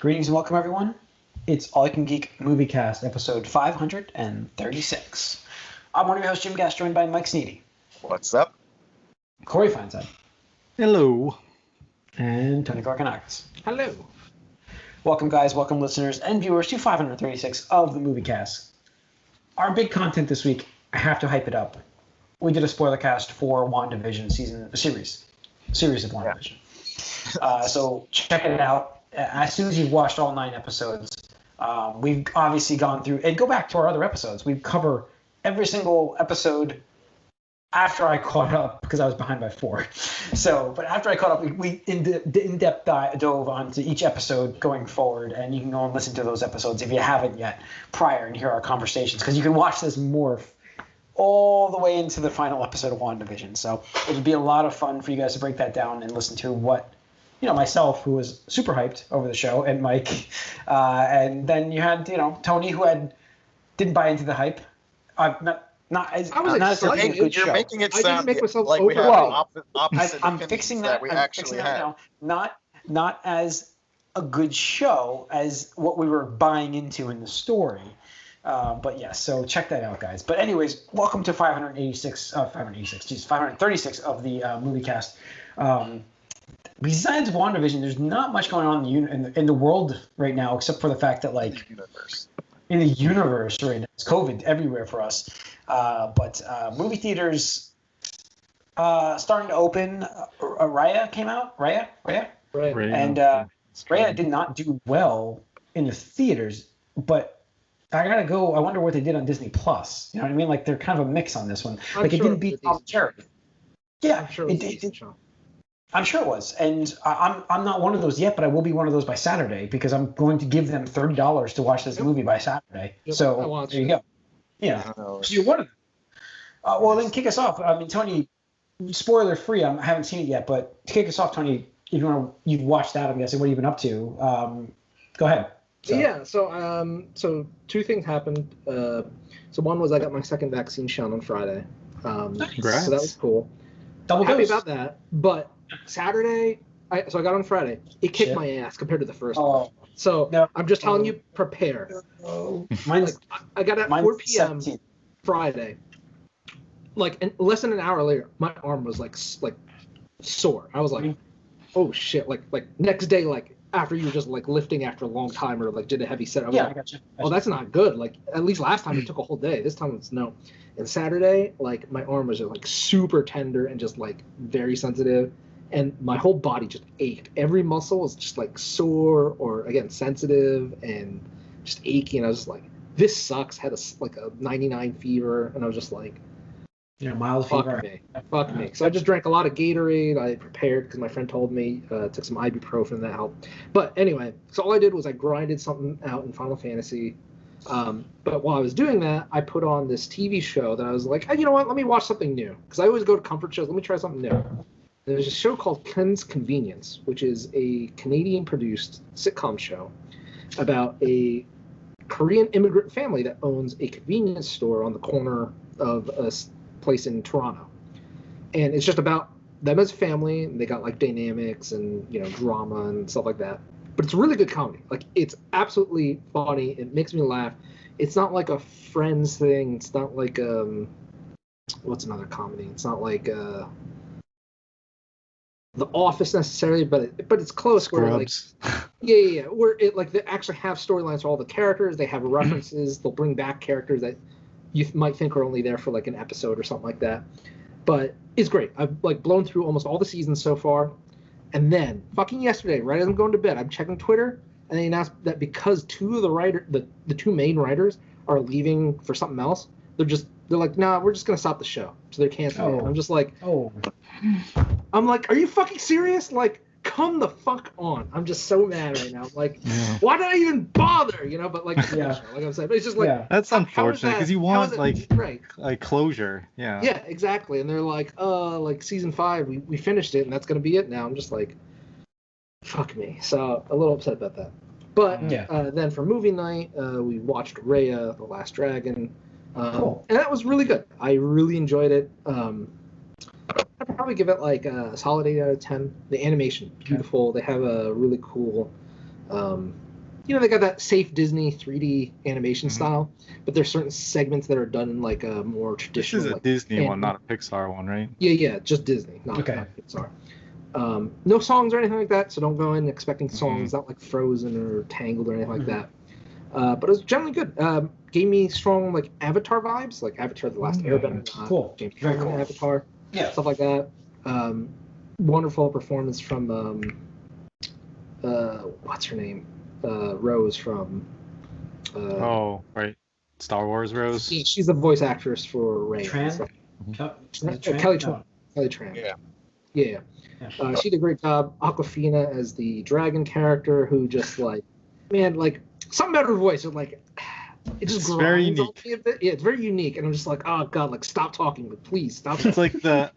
Greetings and welcome, everyone. It's All You Can Geek Moviecast, episode 536. I'm one of your hosts, Jim Gass, joined by Mike Sneedy. What's up? Corey Feinside. Hello. And Tony Korkanakis. Hello. Welcome, guys. Welcome, listeners and viewers, to 536 of the Moviecast. Our big content this week, I have to hype it up. We did a spoiler cast for WandaVision series of WandaVision. Yeah. So check it out. As soon as you've watched all 9 episodes, we've obviously gone through, and go back to our other episodes. We cover every single episode after I caught up, because I was behind by 4. But after I caught up, we in-depth dove onto each episode going forward, and you can go and listen to those episodes if you haven't yet prior and hear our conversations, because you can watch this morph all the way into the final episode of WandaVision. So it'll be a lot of fun for you guys to break that down and listen to what, myself, who was super hyped over the show, and Mike, and then you had, Tony, who didn't buy into the hype. Not as a good show. You're making it sound I didn't make myself like we have opposite I'm fixing that. Not as a good show as what we were buying into in the story. But yes, so check that out, guys. But anyways, welcome to 536 of the Moviecast. Besides WandaVision, there's not much going on in the world right now, except for the fact that, like, in the universe right now, it's COVID everywhere for us. But movie theaters starting to open. Raya came out. Raya. And Raya did not do well in the theaters, but I gotta go. I wonder what they did on Disney Plus. You know what I mean? Like, they're kind of a mix on this one. It didn't beat Tom Cherry. Yeah, I'm sure it was, and I'm not one of those yet, but I will be one of those by Saturday, because I'm going to give them $30 to watch this movie by Saturday. Yep. So there you go. Yeah, so you're one of them. Well, then kick us off. I mean, Tony, spoiler free. I haven't seen it yet, but to kick us off, Tony, if you've watched that, I'm guessing. What have you been up to? Go ahead. So 2 things happened. So one was I got my second vaccine shot on Friday. Congrats. So that was cool. Double happy dose. About that. But Saturday, I got on Friday. It kicked my ass compared to the first one. So no. I'm just telling you, prepare. Mine's, I got at 4 p.m. 17. Friday. Like, less than an hour later, my arm was like sore. I was like, oh shit! Like next day, like after you were just like lifting after a long time, or like did a heavy set. I got you. Oh, that's not good. Like, at least last time it took a whole day. This time it's no. And Saturday, like, my arm was just like super tender and just like very sensitive, and my whole body just ached. Every muscle was just like sore, or again sensitive and just achy. And I was just like, this sucks. Had a 99 fever, and I was just like, mild fever. Fuck me. So I just drank a lot of Gatorade. I prepared because my friend told me. Took some ibuprofen, that helped. But anyway, so all I did was I grinded something out in Final Fantasy. But while I was doing that, I put on this TV show that I was like, hey, you know what? Let me watch something new. Because I always go to comfort shows. Let me try something new. There's a show called Ken's Convenience, which is a Canadian-produced sitcom show about a Korean immigrant family that owns a convenience store on the corner of a place in Toronto. And it's just about them as a family, and they got like dynamics and drama and stuff like that. But it's really good comedy. Like, it's absolutely funny. It makes me laugh. It's not like a Friends thing. It's not like what's another comedy? It's not like The Office necessarily, but it's close. Scrubs. Where where it like they actually have storylines for all the characters. They have references. They'll bring back characters that you might think are only there for like an episode or something like that. But it's great. I've like blown through almost all the seasons so far. And then, fucking yesterday, right as I'm going to bed, I'm checking Twitter, and they announced that because 2 of the 2 main writers are leaving for something else, they're like, nah, we're just gonna stop the show. So they're canceling it. I'm just like, I'm like, are you fucking serious? Like, come the fuck on. I'm just so mad right now. Like, why did I even bother? But like, like I'm saying, but it's just like, that's unfortunate because you want like closure. Yeah. Yeah, exactly. And they're like, like season 5, we finished it, and that's gonna be it now. I'm just like, fuck me. So a little upset about that. But then for movie night, we watched Raya The Last Dragon, and that was really good. I really enjoyed it. I'd probably give it like a solid 8 out of 10. The animation, beautiful. They have a really cool they got that safe Disney 3D animation style, but there's certain segments that are done in like a more traditional. This is a Disney one, not a Pixar one, right? Yeah, just Disney, not Pixar. No songs or anything like that, so don't go in expecting songs, not like Frozen or Tangled or anything like that. But it was generally good. Gave me strong like Avatar vibes, like Avatar: The Last Airbender, cool, James very Cameron cool. Avatar, Yeah, stuff like that. Wonderful performance from what's her name, Rose from. Right, Star Wars Rose. Yeah, she's the voice actress for Raya. Kelly Tran. Kelly Tran. Yeah. She did a great job. Aquafina as the dragon character, who just like, man, like something about her voice. Like, it just grinds very on unique. me a bit. Yeah, it's very unique, and I'm just like, oh god, like stop talking, but please stop. It's like the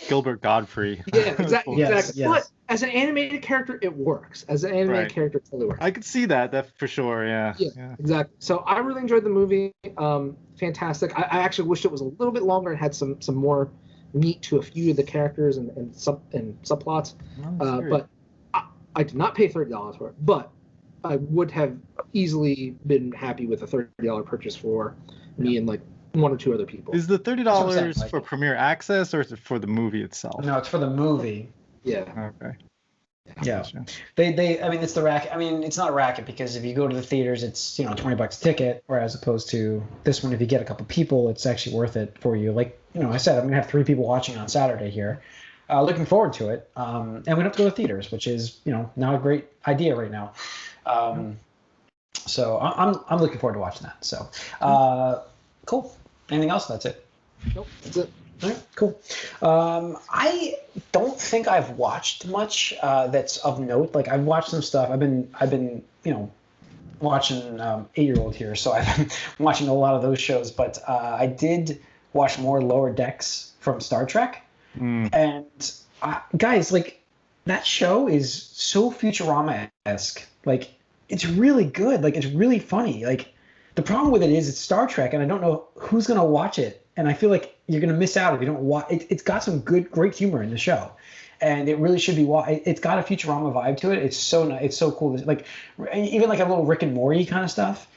Gilbert Godfrey. Yeah, exactly. Yes. But as an animated character, it works. As an animated character, it totally works. I could see that for sure. Yeah, exactly. So I really enjoyed the movie. Fantastic. I actually wished it was a little bit longer and had some more meat to a few of the characters and subplots. But I did not pay $30 for it. But I would have easily been happy with a $30 purchase for me and like one or two other people. Is the $30 for Premiere Access or is it for the movie itself? No, it's for the movie. Yeah. Okay. Yeah. They I mean, it's the racket. I mean, it's not a racket because if you go to the theaters, it's $20 a ticket, whereas opposed to this one, if you get a couple people, it's actually worth it for you. Like I said, I'm gonna have 3 people watching on Saturday here. Looking forward to it. And we don't have to go to theaters, which is not a great idea right now. So I'm looking forward to watching that. So cool. Anything else? That's it. Nope. That's it. All right, cool. I don't think I've watched much that's of note. Like I've watched some stuff. I've been watching 8-year-old here, so I've been watching a lot of those shows. But I did watch more Lower Decks from Star Trek, and guys, like that show is so Futurama-esque. Like it's really good. Like it's really funny. Like the problem with it is it's Star Trek, and I don't know who's gonna watch it. And I feel like you're going to miss out if you don't watch it. It's got some great humor in the show. And it really should be it's got a Futurama vibe to it. It's so cool. Like even like a little Rick and Morty kind of stuff.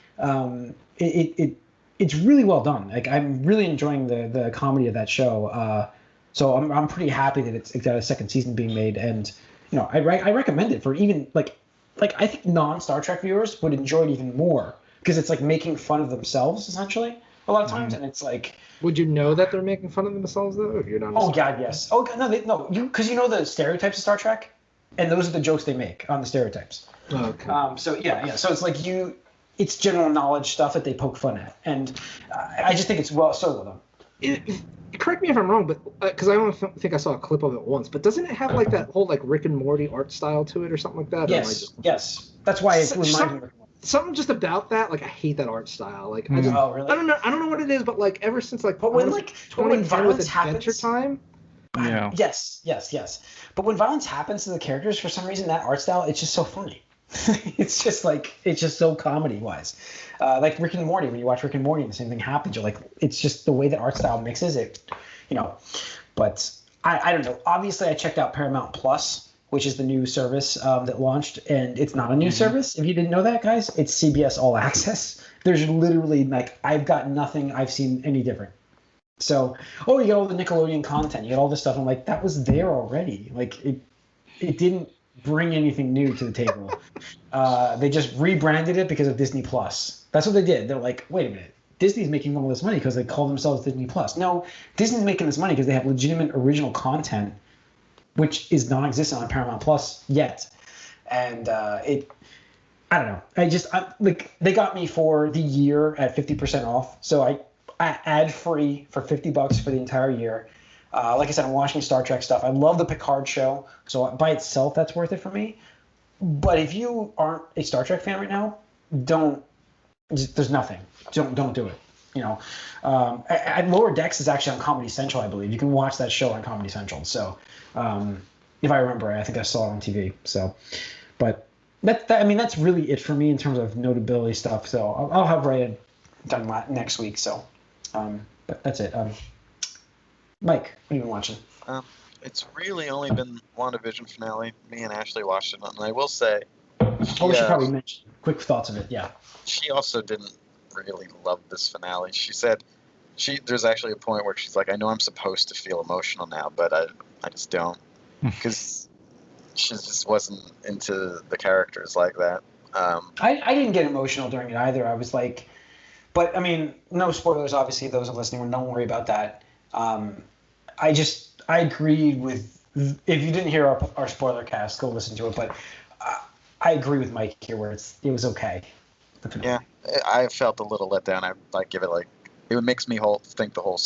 It's really well done. Like I'm really enjoying the comedy of that show. So I'm pretty happy that it's got a second season being made. And I recommend it for even like I think non-Star Trek viewers would enjoy it even more because it's like making fun of themselves essentially a lot of times, and it's like. Would you know that they're making fun of themselves though? If you're not. Oh God, yes. Oh God, no, because the stereotypes of Star Trek, and those are the jokes they make on the stereotypes. Oh, okay. So yeah. So it's like it's general knowledge stuff that they poke fun at, and I just think it's well done. Correct me if I'm wrong, but because I only think I saw a clip of it once, but doesn't it have like that whole like Rick and Morty art style to it or something like that? Yes. That's why it reminds me. Something just about that, like I hate that art style. Like really? I don't know what it is, but like ever since like when violence happens, time. Yeah. Yes. But when violence happens to the characters, for some reason, that art style, it's just so funny. it's just so comedy wise. Like Rick and Morty, when you watch Rick and Morty, and the same thing happens. You're like, it's just the way that art style mixes it, But I don't know. Obviously, I checked out Paramount Plus, which is the new service that launched, and it's not a new service. If you didn't know that, guys, it's CBS All Access. There's literally I've got nothing I've seen any different. So, you get all the Nickelodeon content, you get all this stuff. I'm like, that was there already. Like it didn't bring anything new to the table. They just rebranded it because of Disney Plus. That's what they did. They're like, wait a minute. Disney's making all this money because they call themselves Disney Plus. No, Disney's making this money because they have legitimate original content, which is non-existent on Paramount Plus yet. And I don't know. They got me for the year at 50% off. So I ad free for $50 for the entire year. Like I said, I'm watching Star Trek stuff. I love the Picard show. So by itself, that's worth it for me. But if you aren't a Star Trek fan right now, there's nothing. Don't do it. Lower Decks is actually on Comedy Central, I believe. You can watch that show on Comedy Central. So, if I remember, I think I saw it on TV. So, but that's really it for me in terms of notability stuff. So I'll have Raya done next week. So, but that's it. Mike, what have you been watching? It's really only been WandaVision finale. Me and Ashley watched it, and I will say, Oh, we should probably mention quick thoughts of it. Yeah. She also didn't really love this finale. She said there's actually a point where she's like, I know I'm supposed to feel emotional now, but I just don't, because she just wasn't into the characters like that. I didn't get emotional during it either. I was like, but I mean, no spoilers, obviously. Those are listening, don't worry about that. I agreed with. If you didn't hear our spoiler cast, go listen to it. But I agree with Mike here, where it was okay. Yeah, I felt a little let down. I give it it makes me think the whole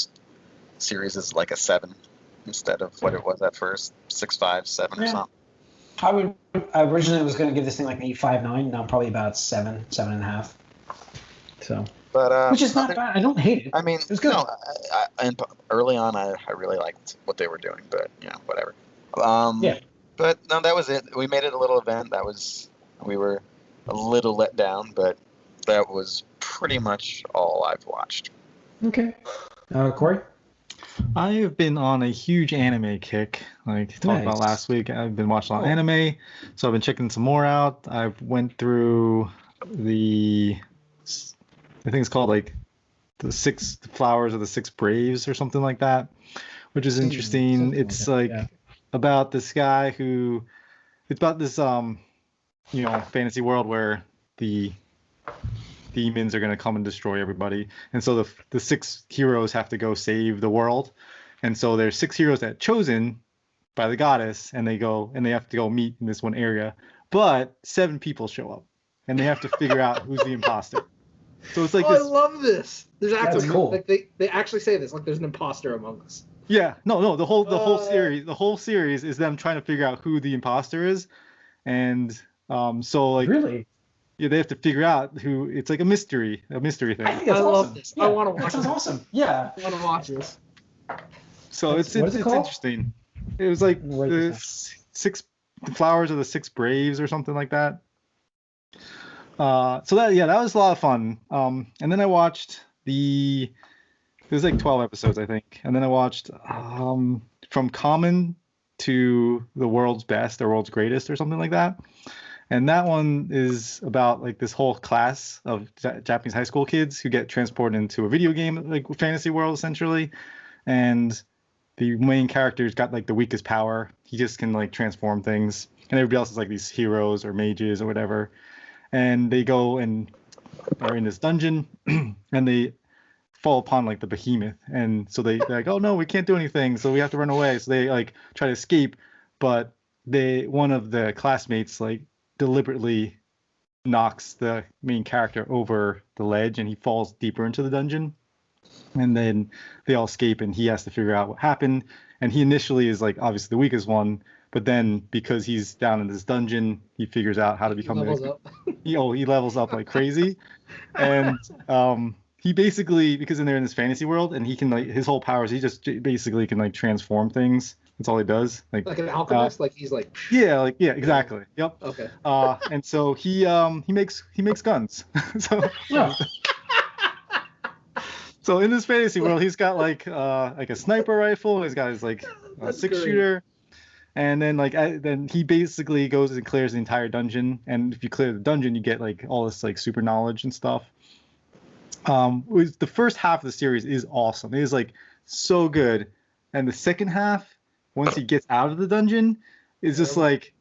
series is like a 7 instead of what it was at first, 6.5, 7 or something. I originally was going to give this thing like an 8.59. Now I'm probably about 7.5. So, but which is not bad. I don't hate it. I mean, it was good. No, and early on, I really liked what they were doing, but whatever. Yeah. But no, that was it. We made it a little event. We were a little let down, but that was pretty much all I've watched. Okay. Corey? I have been on a huge anime kick. Like talked about last week, I've been watching a lot of anime, so I've been checking some more out. I went through I think it's called like the 6 Flowers of the 6 Braves or something like that, which is interesting. It's about this guy it's about this fantasy world where the demons are going to come and destroy everybody, and so the 6 heroes have to go save the world. And so there's 6 heroes that are chosen by the goddess, and they have to go meet in this one area, but 7 people show up and they have to figure out who's the imposter. So it's like I love this. There's actually cool. Like they actually say this, like there's an imposter among us. Yeah, no, the whole series is them trying to figure out who the imposter is, and so like really. Yeah, they have to figure out who. It's like a mystery thing. I think that's awesome. Love this. Yeah, I want to watch. That sounds awesome. Yeah, I want to watch this. So it's interesting. It was like the 6 Flowers of the 6 Braves or something like that. So that was a lot of fun. And then I watched there's like 12 episodes, I think. And then I watched From Common to the World's Best or World's Greatest or something like that. And that one is about like this whole class of Japanese high school kids who get transported into a video game, like fantasy world essentially. And the main character's got like the weakest power. He just can like transform things. And everybody else is like these heroes or mages or whatever. And they go and are in this dungeon and they fall upon like the behemoth. And so they're like, oh no, we can't do anything. So we have to run away. So they like try to escape. But one of the classmates like deliberately knocks the main character over the ledge and he falls deeper into the dungeon. And then they all escape and he has to figure out what happened. And he initially is like obviously the weakest one, but then because he's down in this dungeon, he figures out how to become he levels up like crazy. And he basically, because they're in this fantasy world and he can like his whole powers, he just basically can like transform things. That's all he does. Like an alchemist, like he's like. Yeah, exactly. Yep. Okay. And so he makes guns. So. Yeah. So in this fantasy world, he's got like a sniper rifle. He's got his like 6-shooter, and then then he basically goes and clears the entire dungeon. And if you clear the dungeon, you get like all this like super knowledge and stuff. The first half of the series is awesome. It is like so good, and the second half, once he gets out of the dungeon, is just like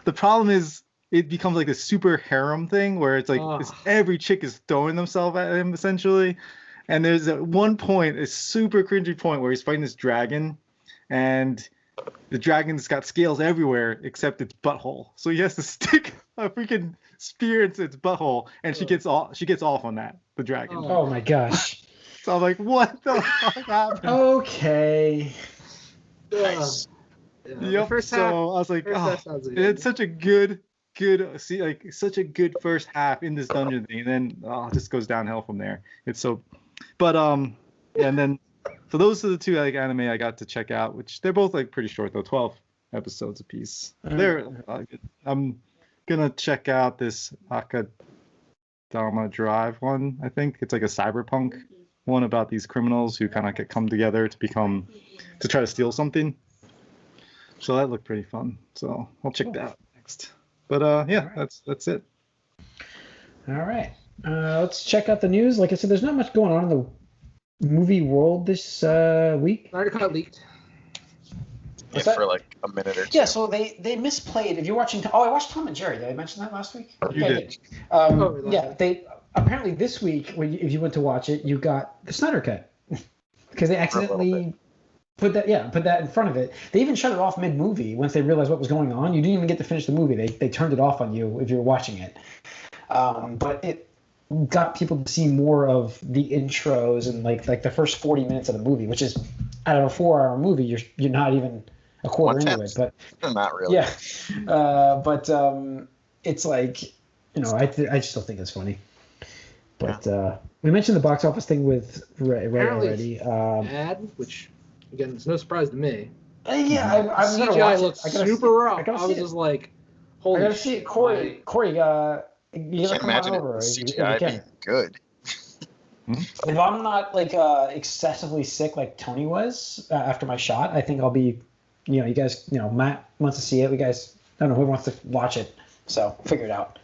the problem is it becomes like a super harem thing where it's like every chick is throwing themselves at him essentially. And there's at one point, a super cringy point where he's fighting this dragon, and the dragon's got scales everywhere except its butthole. So he has to stick a freaking spear into its butthole, and she gets off on that, the dragon. Oh my gosh. So I'm like, what the fuck happened? Okay. Nice. Yep. So I was like, it's such a good such a good first half in this dungeon thing, and then it just goes downhill from there. It's so. But and then so those are the 2 like anime I got to check out, which they're both like pretty short though, 12 episodes apiece. They're good. I'm gonna check out this Akadama Drive one. I think it's like a cyberpunk one about these criminals who kind of come together to try to steal something. So that looked pretty fun. So I'll check that out next. But yeah, that's it. All right. Let's check out the news. Like I said, there's not much going on in the movie world this week. Snydercut leaked. Yeah, for like a minute or two. Yeah, so they misplayed. If you're watching, I watched Tom and Jerry. Did I mention that last week? You did. Yeah, they apparently this week, if you went to watch it, you got the Snyder Cut because they accidentally put that in front of it. They even shut it off mid-movie once they realized what was going on. You didn't even get to finish the movie. They turned it off on you if you were watching it. But it got people to see more of the intros and like the first 40 minutes of the movie, which is out of a 4-hour movie, you're not even a quarter into it, but not really. Yeah, but it's like, I still think it's funny. But we mentioned the box office thing with Ray already. Which again, it's no surprise to me. Yeah, I'm gonna CGI watch looks it. super rough. I was just like, holy I gotta see it. Corey, you gotta can't come imagine on over. it If you CGI can. being good. If I'm not like excessively sick like Tony was after my shot, I think I'll be, you guys, Matt wants to see it. We guys, I don't know who wants to watch it, so figure it out.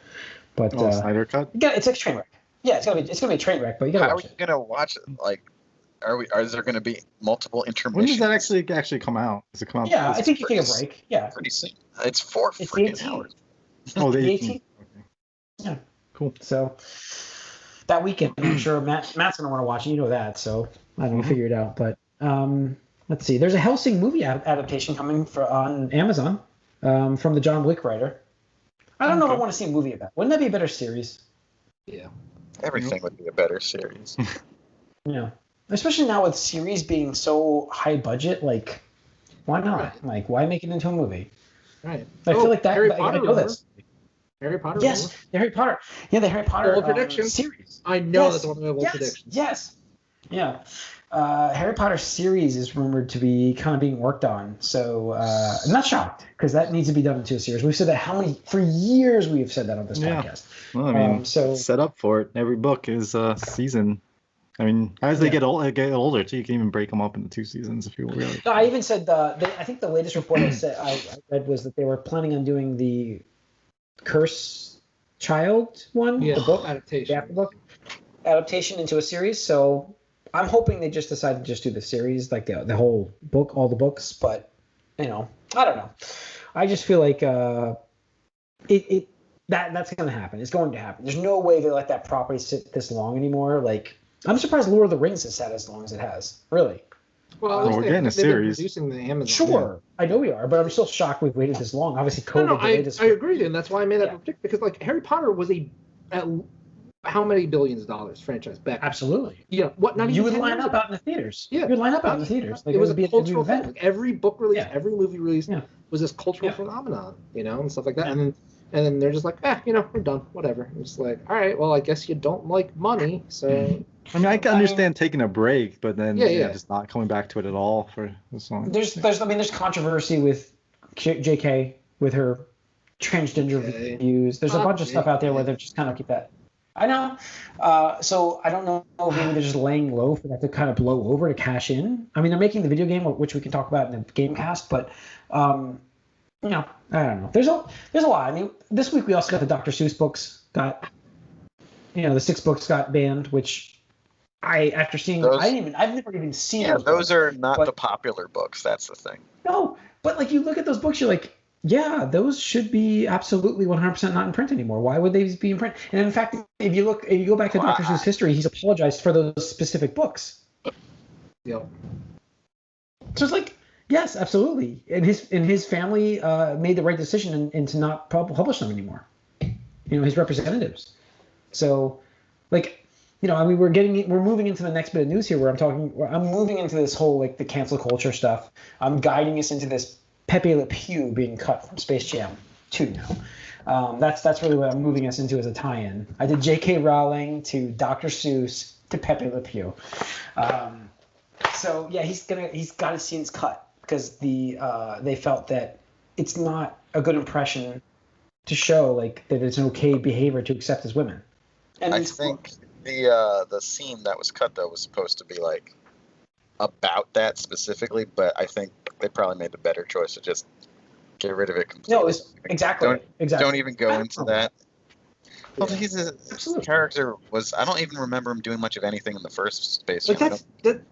But Snyder Cut. Yeah, it's like a train wreck. Yeah, it's gonna be a train wreck, but you gotta watch it. How are you gonna watch it? Like, is there gonna be multiple intermissions? When does that actually come out? Does it come out? Yeah, I think you take a break. Yeah, pretty soon. It's 4 it's freaking hours. Oh, the 18th. Okay. Yeah, cool. So that weekend, I'm sure Matt's gonna want to watch it. You know that, so I don't know, figure it out. But let's see. There's a Hellsing movie adaptation coming on Amazon from the John Wick writer. I don't know if I want to see a movie of that. Wouldn't that be a better series? Yeah. Everything would be a better series. Yeah. Especially now with series being so high budget, like, why not? Right. Like, why make it into a movie? Right. I feel like that. Harry I Potter, know this. Harry Potter. Yes, the Harry Potter. Yeah, the Harry Potter Bold prediction series. I know Yes, that's one of my bold predictions. Yes. Yeah. Harry Potter series is rumored to be kind of being worked on. So I'm not shocked because that needs to be done into a series. We've said that for years we've said that on this podcast. Well, I mean, set up for it. Every book is a season. I mean, as they get older, too, you can even break them up into 2 seasons if you really. No, I even said I think the latest report I read was that they were planning on doing the Curse Child one, the book adaptation, the book adaptation into a series. So I'm hoping they just decide to just do the series, like the whole book, all the books. But I don't know. I just feel like that's going to happen. It's going to happen. There's no way they let that property sit this long anymore. Like, I'm surprised Lord of the Rings has sat as long as it has. Really. Well, we're getting a series. Producing the Amazon. Sure, I know we are, but I'm still shocked we've waited this long. Obviously, COVID delayed us. I agree, and that's why I made that prediction, because like Harry Potter was how many billions of dollars franchise back? Absolutely. Yeah. What? Not even you would 10 line years up ago? out in the theaters. Yeah. You would line up out in the theaters. Like, it was would be a cultural event. thing. Like every book release, every movie release was this cultural Yeah. phenomenon, and stuff like that. And then they're just like, we're done, whatever. It's like, all right, well, I guess you don't like money, so. I mean, I can understand taking a break, but then just not coming back to it at all for this long. There's controversy with JK with her transgender views. There's a bunch of stuff out there where they're just kind of keep that. I know. So I don't know if maybe they're just laying low for that to kind of blow over to cash in. I mean, they're making the video game, which we can talk about in the Gamecast, but I don't know. There's a lot. I mean, this week we also got the Dr. Seuss books got, the 6 books got banned, which after seeing those, I've never even seen. Yeah, those are not the popular books. That's the thing. No, but like you look at those books, you're like, yeah, those should be absolutely 100% not in print anymore. Why would they be in print? And in fact, if you go back to Dr. Seuss history, he's apologized for those specific books. Yep. So it's like, yes, absolutely. And his family made the right decision and to not publish them anymore. His representatives. So, like, I mean, we're moving into the next bit of news here where I'm moving into this whole, like, the cancel culture stuff. I'm guiding us into this Pepe Le Pew being cut from Space Jam 2 now. That's really what I'm moving us into as a tie-in. I did J.K. Rowling to Dr. Seuss to Pepe Le Pew. So yeah, he's got his scenes cut because they felt that it's not a good impression to show like that it's an okay behavior to accept as women. And I think the scene that was cut though was supposed to be like about that specifically, but I think they probably made the better choice of just Get rid of it completely. No, it's exactly. Don't even go into that. Well, Yeah. his Absolutely. character was. I don't even remember him doing much of anything in the first Space Like Jam.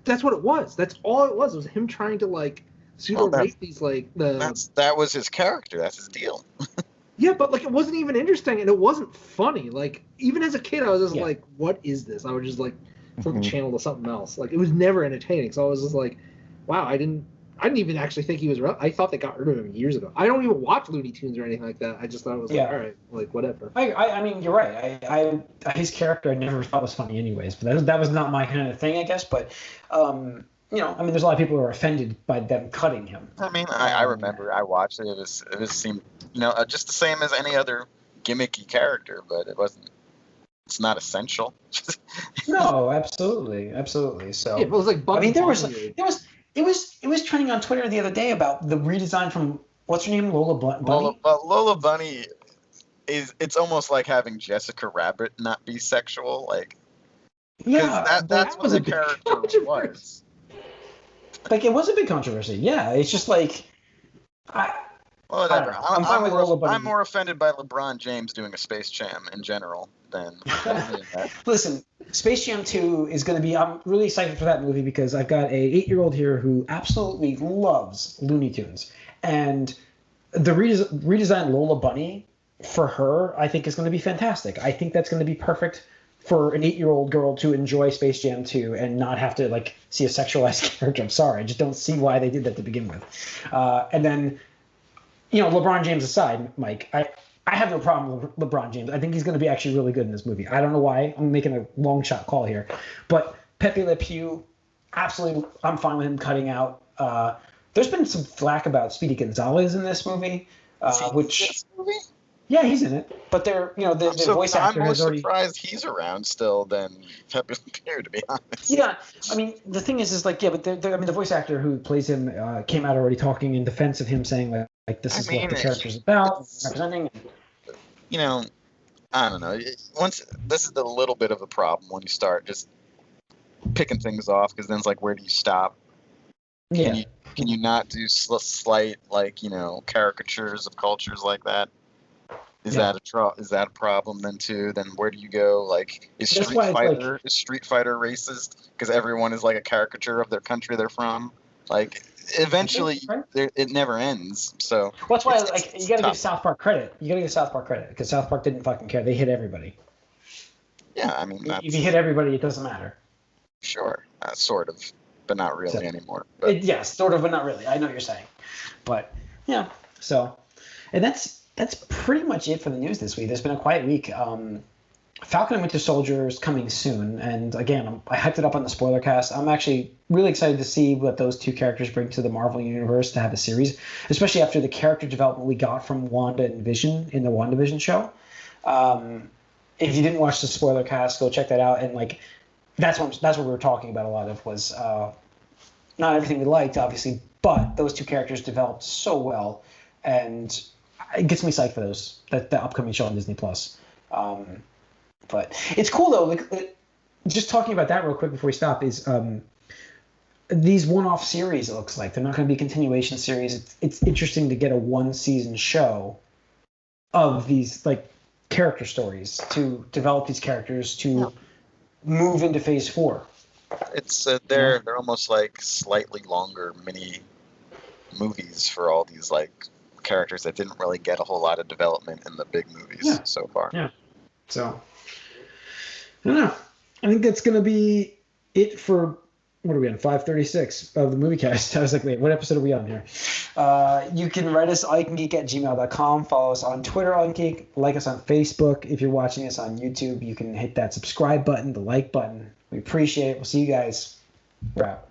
that's what it was. That's all it was. It was him trying to like pseudo rape these like the. That was his character. That's his deal. Yeah, but like it wasn't even interesting and it wasn't funny. Like even as a kid, I was just like, "What is this?" I would just like flip the channel to something else. Like it was never entertaining. So I was just like, "Wow, I didn't even actually think he was. I thought they got rid of him years ago. I don't even watch Looney Tunes or anything like that. I just thought it was like, all right, like whatever." I mean, you're right. I his character I never thought was funny, anyways. But that was not my kind of thing, I guess. But you know, I mean, there's a lot of people who are offended by them cutting him. I mean, I remember I watched it. It was seemed, you know, just the same as any other gimmicky character, but it wasn't. It's not essential. No, absolutely. So Yeah, it was like I mean, it was trending on Twitter the other day about the redesign from what's her name, Lola Bunny. Lola Bunny it's almost like having Jessica Rabbit not be sexual, like. Yeah, that's what the character was. Like, it was a big controversy. Yeah, it's just like, whatever. I'm more offended by LeBron James doing a Space Jam in general than that. Listen, Space Jam 2 is going to be. I'm really excited for that movie because I've got a 8-year-old here who absolutely loves Looney Tunes, and the redesigned Lola Bunny for her, I think, is going to be fantastic. I think that's going to be perfect for an 8-year-old girl to enjoy Space Jam 2 and not have to like see a sexualized character. I'm sorry, I just don't see why they did that to begin with. And then, you know, LeBron James aside, Mike, I have no problem with LeBron James. I think he's going to be actually really good in this movie. I don't know why. I'm making a long shot call here, but Pepe Le Pew, absolutely, I'm fine with him cutting out. There's been some flack about Speedy Gonzalez in this movie, which. Yeah, he's in it, but they're, you know, the voice actor has already. I'm more surprised he's around still than Pepe Le Pew, to be honest. Yeah, I mean, the thing is like, yeah, but I mean, the voice actor who plays him came out already talking in defense of him, saying like this is what the character's about, representing. You know, I don't know. This is a little bit of a problem when you start just picking things off, because then it's like, where do you stop? Can you not do slight, like, you know, caricatures of cultures like that? Is that a problem then too? Then where do you go? Like, is Street Fighter racist because everyone is like a caricature of their country they're from? Like, eventually, it never ends. So that's why, like, you got to give South Park credit. You got to give South Park credit because South Park didn't fucking care. They hit everybody. Yeah, I mean, if you hit everybody, it doesn't matter. Sure, sort of, but not really anymore. But. Yes, sort of, but not really. I know what you're saying, but yeah. So, and that's pretty much it for the news this week. There's been a quiet week. Falcon and Winter Soldier is coming soon, and again, I hyped it up on the spoiler cast. I'm actually really excited to see what those two characters bring to the Marvel Universe to have a series, especially after the character development we got from Wanda and Vision in the WandaVision show. If you didn't watch the spoiler cast, go check that out. And like, that's what we were talking about a lot of was not everything we liked, obviously, but those two characters developed so well, and it gets me psyched for those, the upcoming show on Disney Plus. But it's cool though. Like, just talking about that real quick before we stop is these one-off series. It looks like they're not going to be continuation series. It's interesting to get a one-season show of these like character stories to develop these characters to move into Phase 4. It's they're almost like slightly longer mini movies for all these like characters that didn't really get a whole lot of development in the big movies so far. Yeah. So, I don't know. I think that's going to be it for, what are we on, 536 of the Moviecast. I was like, wait, what episode are we on here? You can write us, allycangeek@gmail.com. Follow us on Twitter, allycangeek. Like us on Facebook. If you're watching us on YouTube, you can hit that subscribe button, the like button. We appreciate it. We'll see you guys. We're out.